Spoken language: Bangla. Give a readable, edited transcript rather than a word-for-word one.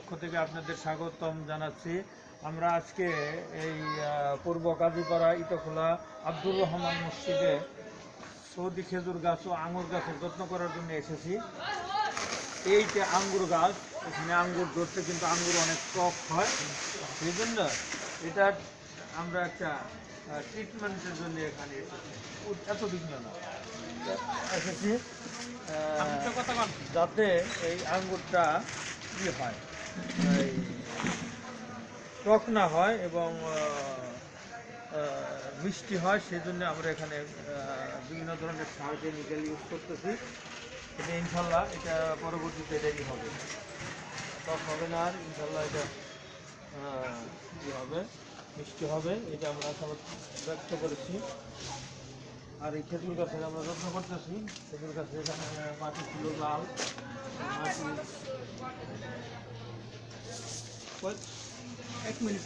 পক্ষ থেকে আপনাদের স্বাগতম জানাচ্ছি। আমরা আজকে এই পূর্ব কাজীপাড়া ইটাখোলা আব্দুর রহমান মসজিদে সৌদি খেজুর গাছ ও আঙুর গাছের যত্ন করার জন্য এসেছি। এই যে আঙ্গুর গাছ, এখানে আঙ্গুর ধরতে কিন্তু আঙ্গুর অনেক টক হয়, সেই জন্য এটা আমরা একটা ট্রিটমেন্টের জন্য এখানে এসেছি। এত বিঘ্ন না এসেছি যাতে এই আঙ্গুরটা কি হয়, এই টক না হয় এবং মিষ্টি হয়, সেই জন্য আমরা এখানে বিভিন্ন ধরনের সার কেমিক্যাল ইউজ করতেছি। এটা ইনশাল্লাহ এটা পরবর্তীতে এটাই হবে, টক হবে না, আর ইনশাল্লাহ এটা কী হবে, মিষ্টি হবে, এটা আমরা আশাবাদ ব্যক্ত করেছি। আর এই খেজুর গাছের আমরা যত্ন করতেছি। খেজুর গাছে এখানে মাটি ছিল লাল, মাটি 1 মিনিট।